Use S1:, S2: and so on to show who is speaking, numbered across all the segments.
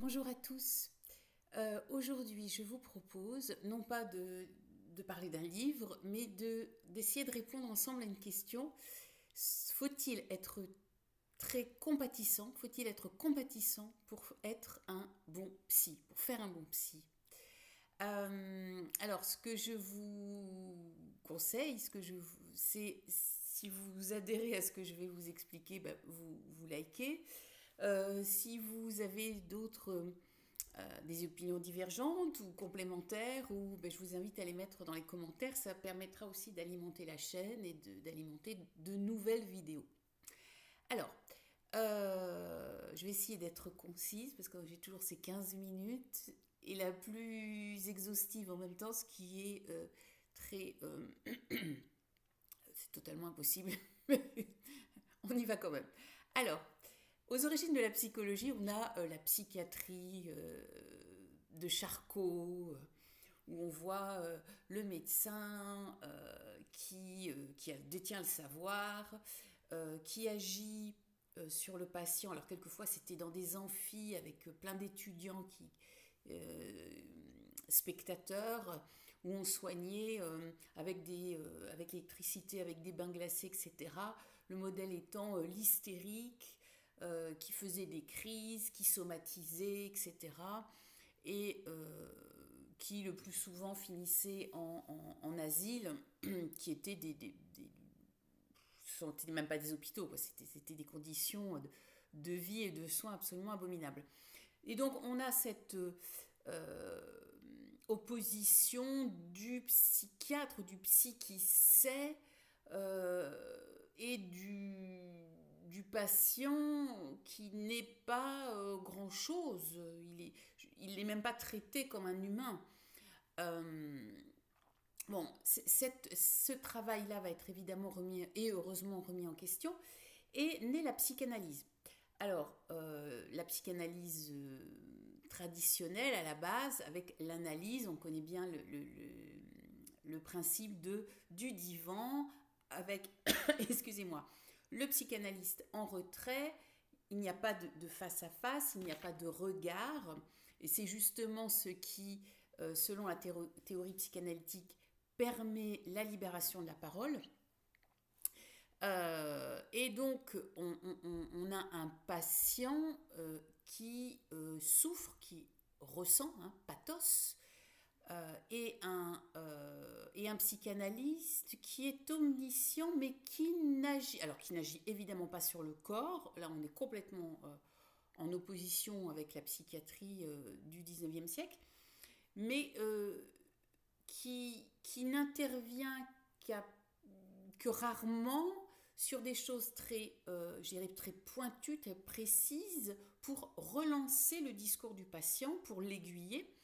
S1: Bonjour à tous. Aujourd'hui, je vous propose non pas de parler d'un livre, mais d'essayer de répondre ensemble à une question. Faut-il être très compatissant? Faut-il être compatissant pour être un bon psy, pour faire un bon psy? Alors, ce que je vous conseille, c'est si vous adhérez à ce que je vais vous expliquer, vous likez. Si vous avez des opinions divergentes ou complémentaires, je vous invite à les mettre dans les commentaires. Ça permettra aussi d'alimenter la chaîne et d'alimenter de nouvelles vidéos. Alors, je vais essayer d'être concise parce que j'ai toujours ces 15 minutes et la plus exhaustive en même temps, ce qui est très... c'est totalement impossible, mais on y va quand même. Alors, aux origines de la psychologie, on a la psychiatrie de Charcot, où on voit le médecin qui détient le savoir, qui agit sur le patient. Alors quelquefois c'était dans des amphis avec plein d'étudiants euh, spectateurs, où on soignait avec l'électricité, avec des bains glacés, etc. Le modèle étant l'hystérique, qui faisait des crises, qui somatisait, etc. Et qui le plus souvent finissait en asile, qui étaient ce n'étaient même pas des hôpitaux, quoi. C'était des conditions de vie et de soins absolument abominables. Et donc on a cette opposition du psychiatre, du psy qui sait, et du patient qui n'est pas grand-chose. Il n'est même pas traité comme un humain. Euh, bon, ce travail-là va être évidemment remis, et heureusement remis en question, et naît la psychanalyse. Alors, la psychanalyse traditionnelle à la base, avec l'analyse, on connaît bien le principe du divan, avec, excusez-moi, le psychanalyste en retrait, il n'y a pas de face à face, il n'y a pas de regard, et c'est justement ce qui, selon la théorie psychanalytique, permet la libération de la parole. Et donc, on a un patient qui souffre, qui ressent, hein, pathos, et un psychanalyste qui est omniscient, mais qui n'agit évidemment pas sur le corps. Là, on est complètement en opposition avec la psychiatrie du 19e siècle, mais qui n'intervient que rarement sur des choses très pointues, très précises, pour relancer le discours du patient, pour l'aiguiller.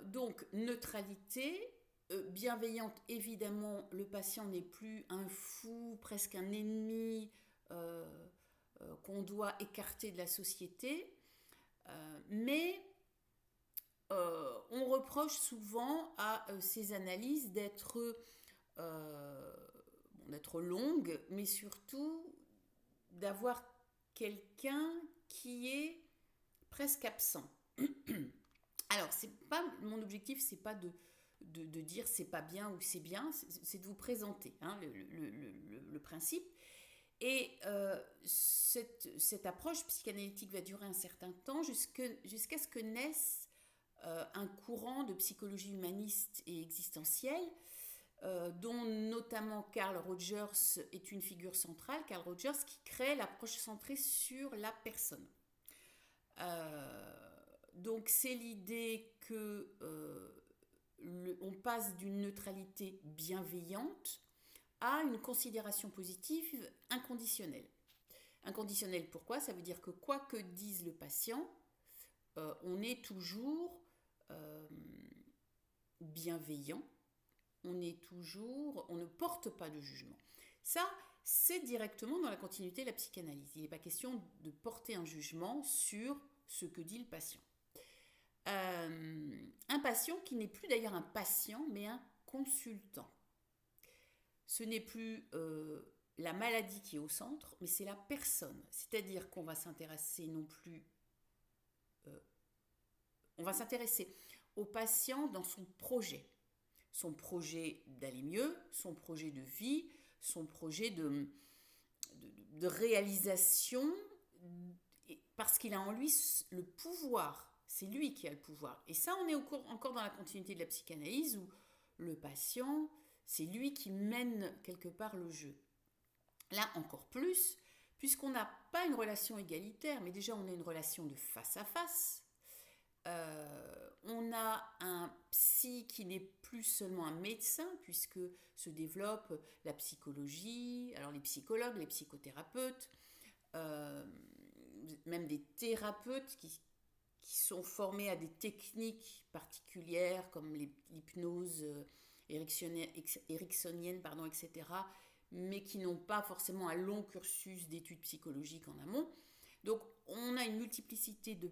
S1: Donc, neutralité, bienveillante, évidemment, le patient n'est plus un fou, presque un ennemi qu'on doit écarter de la société, mais on reproche souvent à ces analyses euh, d'être longues, mais surtout d'avoir quelqu'un qui est presque absent. Alors, c'est pas mon objectif, c'est pas de dire c'est pas bien ou c'est bien, c'est de vous présenter, hein, le principe. Et cette approche psychanalytique va durer un certain temps jusqu'à ce que naisse un courant de psychologie humaniste et existentielle, dont notamment Carl Rogers est une figure centrale. Carl Rogers qui crée l'approche centrée sur la personne. Donc c'est l'idée que on passe d'une neutralité bienveillante à une considération positive inconditionnelle. Inconditionnelle, pourquoi? Ça veut dire que quoi que dise le patient, on est toujours euh, bienveillant, on ne porte pas de jugement. Ça, c'est directement dans la continuité de la psychanalyse. Il n'est pas question de porter un jugement sur ce que dit le patient. Un patient qui n'est plus d'ailleurs un patient, mais un consultant. Ce n'est plus la maladie qui est au centre, mais c'est la personne. C'est-à-dire qu'on va s'intéresser non plus on va s'intéresser au patient dans son projet d'aller mieux, son projet de vie, son projet de réalisation, parce qu'il a en lui le pouvoir. C'est lui qui a le pouvoir. Et ça, on est encore dans la continuité de la psychanalyse où le patient, c'est lui qui mène quelque part le jeu. Là, encore plus, puisqu'on n'a pas une relation égalitaire, mais déjà on a une relation de face à face. On a un psy qui n'est plus seulement un médecin, puisque se développe la psychologie, alors les psychologues, les psychothérapeutes, même des thérapeutes qui sont formés à des techniques particulières comme l'hypnose ericksonienne, etc., mais qui n'ont pas forcément un long cursus d'études psychologiques en amont. Donc, on a une multiplicité de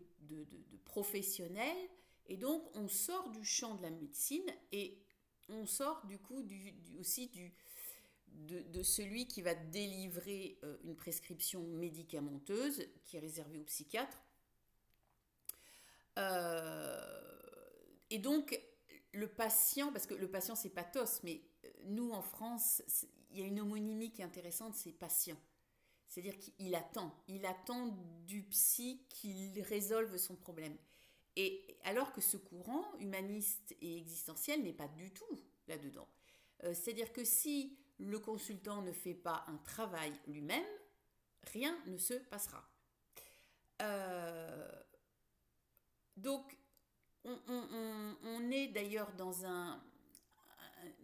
S1: professionnels, et donc on sort du champ de la médecine, et on sort du coup aussi de celui qui va délivrer une prescription médicamenteuse qui est réservée aux psychiatres. Et donc, le patient, parce que le patient c'est pathos, mais nous en France, il y a une homonymie qui est intéressante, c'est patient. C'est-à-dire qu'il attend du psy qu'il résolve son problème. Et alors que ce courant humaniste et existentiel n'est pas du tout là-dedans. C'est-à-dire que si le consultant ne fait pas un travail lui-même, rien ne se passera. Donc, on est d'ailleurs dans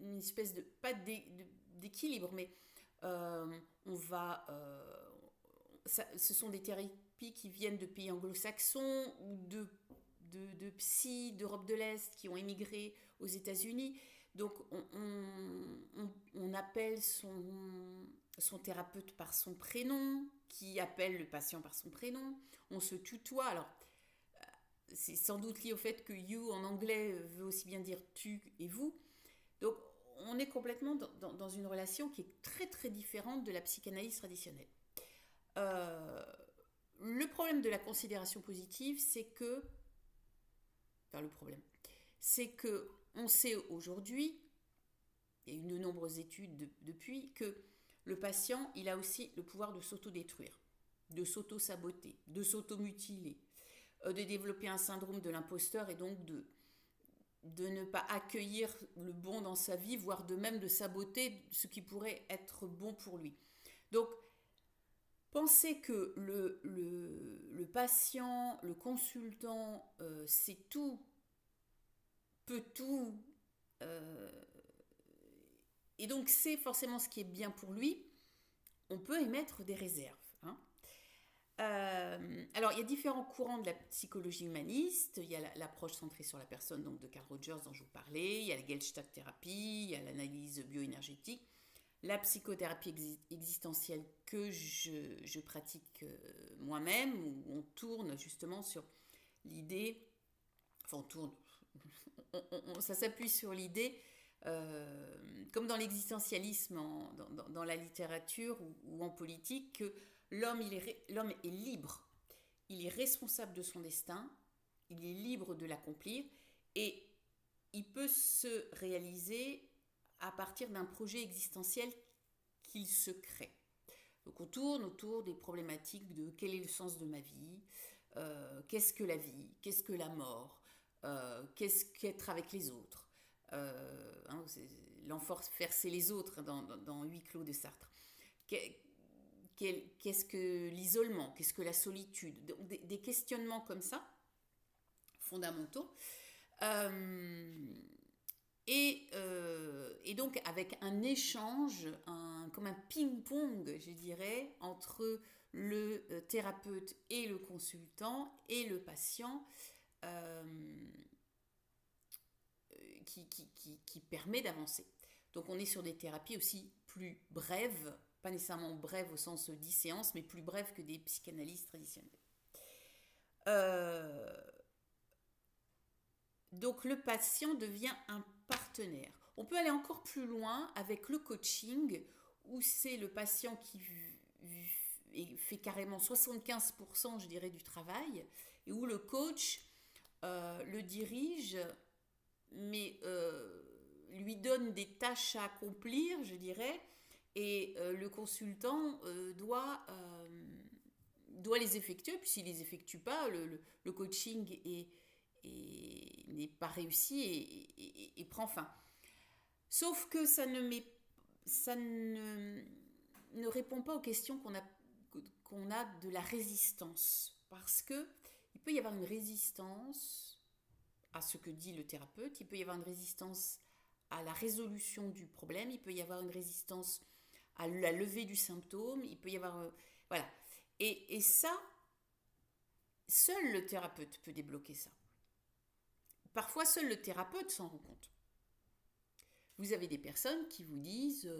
S1: une espèce de, pas d'équilibre, mais ce sont des thérapies qui viennent de pays anglo-saxons ou de psy d'Europe de l'Est qui ont émigré aux États-Unis. Donc, on appelle son thérapeute par son prénom, qui appelle le patient par son prénom. On se tutoie. Alors, c'est sans doute lié au fait que you en anglais veut aussi bien dire tu et vous. Donc, on est complètement dans une relation qui est très très différente de la psychanalyse traditionnelle. Le problème de la considération positive, c'est que on sait aujourd'hui, il y a eu de nombreuses études depuis, que le patient, il a aussi le pouvoir de s'autodétruire, de s'auto-saboter, de s'auto-mutiler, de développer un syndrome de l'imposteur et donc de ne pas accueillir le bon dans sa vie, voire de même de saboter ce qui pourrait être bon pour lui. Donc, penser que le patient, le consultant, sait tout, peut tout, et donc c'est forcément ce qui est bien pour lui, on peut émettre des réserves. Alors, il y a différents courants de la psychologie humaniste. Il y a l'approche centrée sur la personne, donc de Carl Rogers dont je vous parlais. Il y a la Gestalt thérapie, il y a l'analyse bioénergétique, la psychothérapie existentielle que je pratique moi-même, où on tourne justement sur l'idée, ça s'appuie sur l'idée, comme dans l'existentialisme, dans la littérature ou en politique, que l'homme est libre, il est responsable de son destin, il est libre de l'accomplir et il peut se réaliser à partir d'un projet existentiel qu'il se crée. Donc on tourne autour des problématiques de quel est le sens de ma vie, qu'est-ce que la vie, qu'est-ce que la mort, qu'est-ce qu'être avec les autres, l'enforcer les autres dans Huis clos de Sartre. Qu'est-ce que l'isolement, qu'est-ce que la solitude, des questionnements comme ça, fondamentaux, et donc avec un échange, comme un ping-pong, je dirais, entre le thérapeute et le consultant et le patient, qui permet d'avancer. Donc on est sur des thérapies aussi plus brèves, pas nécessairement brèves au sens 10 séances, mais plus brèves que des psychanalyses traditionnelles. Donc le patient devient un partenaire. On peut aller encore plus loin avec le coaching, où c'est le patient qui fait carrément 75%, je dirais, du travail, et où le coach le dirige, mais lui donne des tâches à accomplir, je dirais, et le consultant doit les effectuer, puis s'il ne les effectue pas, le coaching n'est pas réussi et prend fin. Sauf que ça ne répond pas aux questions qu'on a de la résistance. Parce que il peut y avoir une résistance à ce que dit le thérapeute, il peut y avoir une résistance à la résolution du problème, il peut y avoir une résistance à la levée du symptôme, il peut y avoir... voilà. Et ça, seul le thérapeute peut débloquer ça. Parfois, seul le thérapeute s'en rend compte. Vous avez des personnes qui vous disent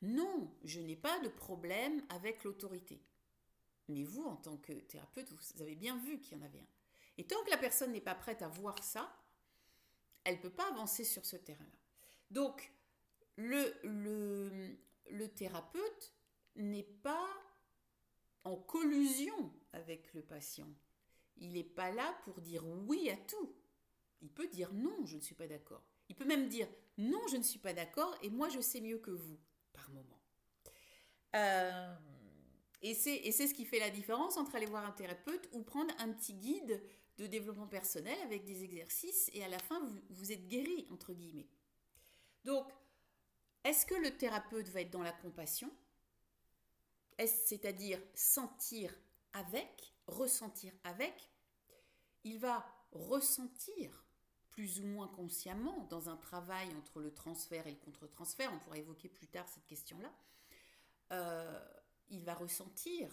S1: non, je n'ai pas de problème avec l'autorité. Mais vous, en tant que thérapeute, vous avez bien vu qu'il y en avait un. Et tant que la personne n'est pas prête à voir ça, elle ne peut pas avancer sur ce terrain-là. Donc, le thérapeute n'est pas en collusion avec le patient. Il n'est pas là pour dire oui à tout. Il peut dire non, je ne suis pas d'accord. Il peut même dire non, je ne suis pas d'accord et moi je sais mieux que vous, par moment. Et c'est ce qui fait la différence entre aller voir un thérapeute ou prendre un petit guide de développement personnel avec des exercices et à la fin vous êtes guéri, entre guillemets. Donc, est-ce que le thérapeute va être dans la compassion ? C'est-à-dire sentir avec, ressentir avec ? Il va ressentir plus ou moins consciemment dans un travail entre le transfert et le contre-transfert, on pourra évoquer plus tard cette question-là, il va ressentir,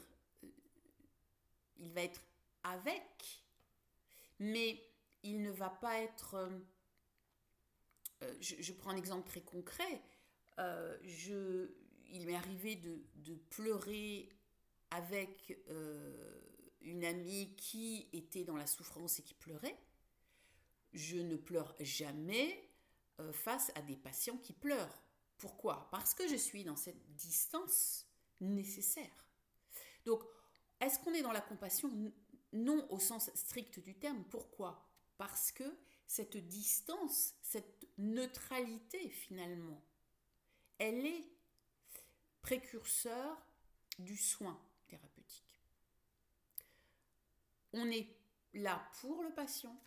S1: il va être avec, mais il ne va pas être... je prends un exemple très concret, il m'est arrivé de pleurer avec une amie qui était dans la souffrance et qui pleurait. Je ne pleure jamais face à des patients qui pleurent. Pourquoi ? Parce que je suis dans cette distance nécessaire. Donc, est-ce qu'on est dans la compassion ? Non, au sens strict du terme. Pourquoi ? Parce que cette distance, cette neutralité finalement, elle est précurseur du soin thérapeutique. On est là pour le patient,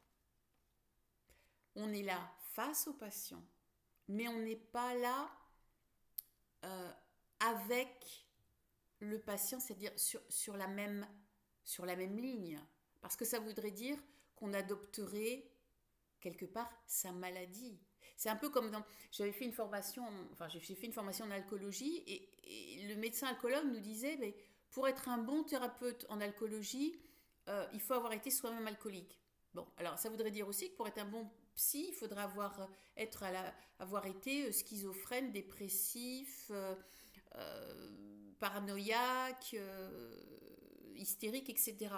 S1: on est là face au patient, mais on n'est pas là avec le patient, c'est-à-dire sur la même ligne. Parce que ça voudrait dire qu'on adopterait quelque part sa maladie. C'est un peu comme j'ai fait une formation en alcoolologie et le médecin alcoologue nous disait mais pour être un bon thérapeute en alcoolologie, il faut avoir été soi-même alcoolique. Bon, alors ça voudrait dire aussi que pour être un bon psy, il faudra avoir été schizophrène, dépressif, paranoïaque, hystérique, etc.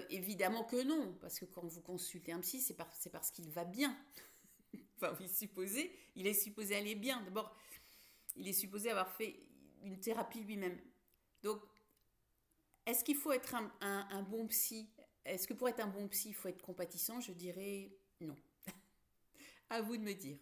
S1: Évidemment que non, parce que quand vous consultez un psy, c'est parce qu'il va bien. Enfin, il est supposé aller bien. D'abord, il est supposé avoir fait une thérapie lui-même. Donc, est-ce qu'il faut être un bon psy ? Est-ce que pour être un bon psy, il faut être compatissant ? Je dirais non. À vous de me dire.